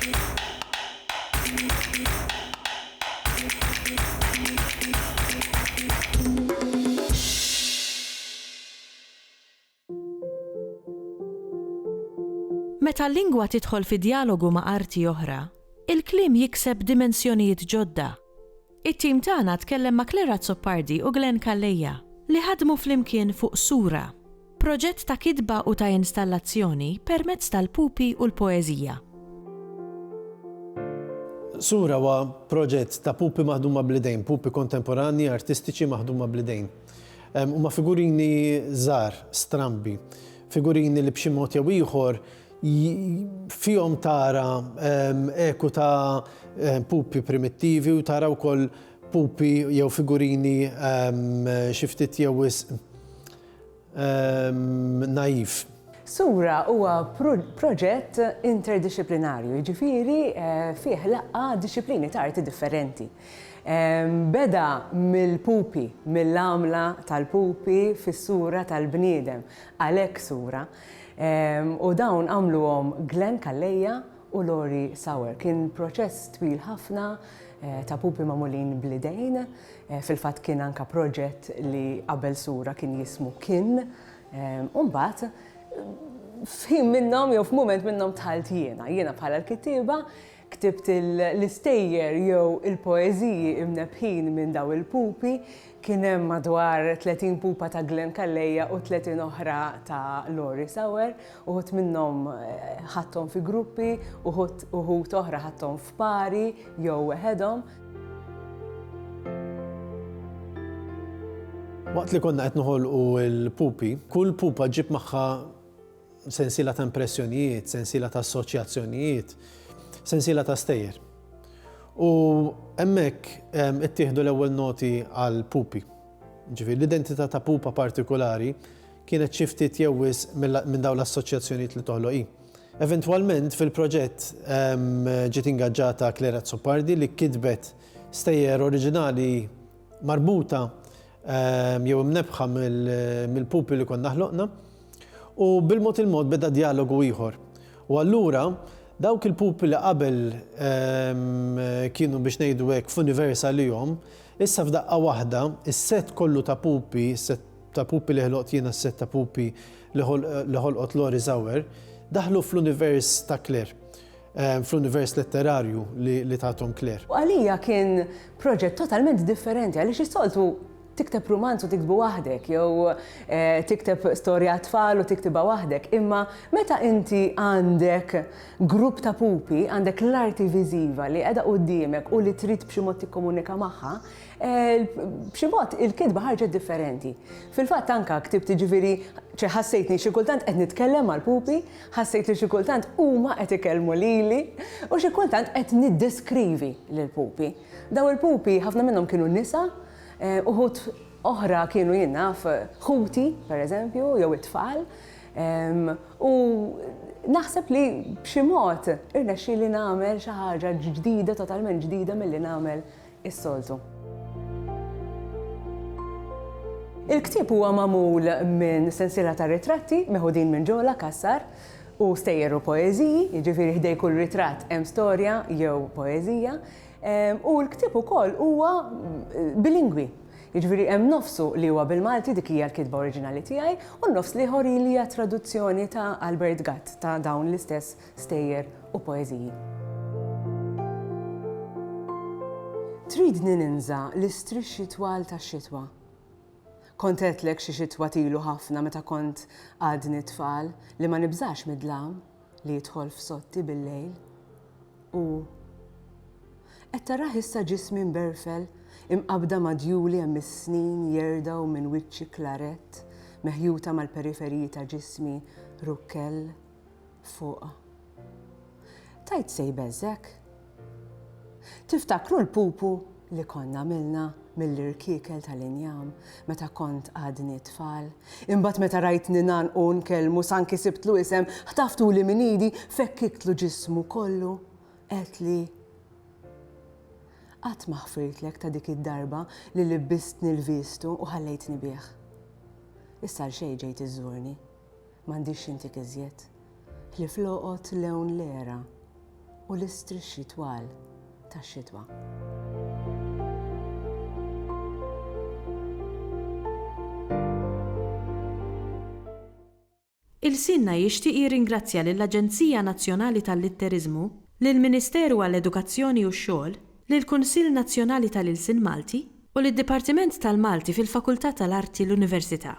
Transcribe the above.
Meta l-lingwa tidħol fi dialogu ma' arti oħra, il-kliem jikseb dimensjonijiet ġodda. It-tim tagħna tkellem ma' Klera Zoppardi u Glenn Calleja li ħadmu flimkien fuq Sura, proġett ta' kitba u ta' installazzjoni permezz tal-pupi u l-poeżija. Sura huwa proġett ta' pupi maħduma bl-idejn, pupi kontemporani, artistiċi maħduma bl-idejn. Huma figurini żgħar, strambi, figurini li b'xi mod jew ieħor fihom tara eku ta' pupi primittivi u tara wkoll pupi jew figurini xi ftit jew naif. Sura huwa proġett interdisciplinarju, jiġifieri fih laqgħa disciplini ta' arti differenti. Beda mill-pupi, mill-għamla tal-pupi fis-sura tal-bniedem, għalhekk sura. U dawn għamluhom Glenn Calleja u Lori Sauer. Kien proċess twil ħafna ta' pupi magħmulin bl-idejn. Fil-fatt kien anke proġett li qabel sura kien jismu Kien. U mbagħad f'ħin minnhom jew f'mument minnhom tħalt jiena bħala l-kittieba ktibt l-istejjer jew il-poeżiji imnebħin minn daw il-pupi. Kien hemm madwar 30 pupa ta' Glenn Calleja u 30 oħra ta' Lori Sauer, uħud minnhom ħadthom fi gruppi, uħud oħra ħadthom f'pari jew weħedhom. Waqt li konna qed noħolqu l-pupi, kull pupa ġib magħha sensiela ta' impressjonijiet, sensiela ta' assoċjazzjonijiet, sensiela ta' stejjer. U hemmhekk ittieħdu l-ewwel noti għal pupi. Ġifieri l-identità ta' pupa partikolari kienet xi ftit jewwis minn dawn l-assoċjazzjonijiet li toħloqi. Eventwalment fil-proġett ġiet ingaġġata Klera Zoppardi li kitbet stejjer oriġinali marbuta jew imnebħa mill-pupi li konna ħloqna u bil-mod il-mod beda dialogu ieħor. U allura dawk il-pupi li qabel kienu biex ngħidu hekk f'univers għalihom, issa f'daqqa waħda is-set kollu ta' pupi, is-set ta' pupi li ħloqt jiena, is-set ta' pupi li ħolqot Lori Sauer, daħlu fl-univers ta' Claire, fl-univers letterarju li tagħthom Claire. U għalija kien proġett totalment differenti għaliex is-soltu tikteb romanz u tiktbu waħdek, jew tikteb storja tfal u tiktibha waħdek. Imma meta inti għandek grupp ta' pupi, għandek l-arti viżiva li qiegħda quddiemek u li trid b'xi mod tikkomunika magħha, b'xi mod il-kitba ħarġet differenti. Fil-fatt anke ktibt jiġifieri ħassejtni xi kultant qed nitkellem mal-pupi, ħassejt li xi kultant huma qed ikellmu lili u xi kultant qed niddeskrivi lill-pupi. Daw il-pupi ħafna minnhom kienu nisa, uħud oħra kienu jinnaf ħuti, per eżempju, jew it-tfal. U naħseb li b'xi mod irnexxieli nagħmel xi ħaġa ġdida, totalment ġdida milli nagħmel is-soltu. Il-ktieb huwa magħmul minn sensiela ta' ritratti meħudin minn ġola Kassar u stejjer u poeżiji, jiġifieri ħdej kull ritratt hemm storja jew poeżija. U l-ktieb ukoll huwa bilingwi. Jiġifieri hemm nofsu li huwa bil-Malti dik hija l-kitba oriġinali tiegħi u nofs ieħor li hija traduzzjoni ta' Albert Gatt ta' dawn l-istess stejjer u poeżiji. Tridni ninża l-istrixxi twal tax-xitwa. Kont għedtlek xi xitwa tilu ħafna meta kont għadni tfal li ma nibżax mid-dlam li jidħol f'sotti bil-lejl u qed taraħ issa ġismi mberfel imqabda madjuli hemm is-snin jerdaw minn wiċċi klarett meħjuta mal-periferiji ta' ġismi rukkell fuq. Tajt sejbeżek. Tiftakru l-pupu li konna għamilna mill-irkiekel tal-injam meta kont għadni tfal. Imbagħad meta rajtni nanqu nkellmu sanki sibtlu isem ħtaftu li minn idi fekkiklu ġismu kollu qed li qatt ma ħfirtlek ta' dik id-darba li libbistni l-vistu u ħallejtni bih. Issa l-xejn ġejt iżżurni, m'għandix intik iżjed, li floqgħod lewn lera u l-istrixxi twal tax-xitwa. Il-Sinna jixtieq jirringrazzja lill-Aġenzija Nazzjonali tal-Litterizmu, lill-Ministeru għall-Edukazzjoni u x-Xogħol, lill-Kunsill Nazzjonali tal-Ilsien Malti u lid-Dipartiment tal-Malti fil-Fakultà tal-Arti l-Università.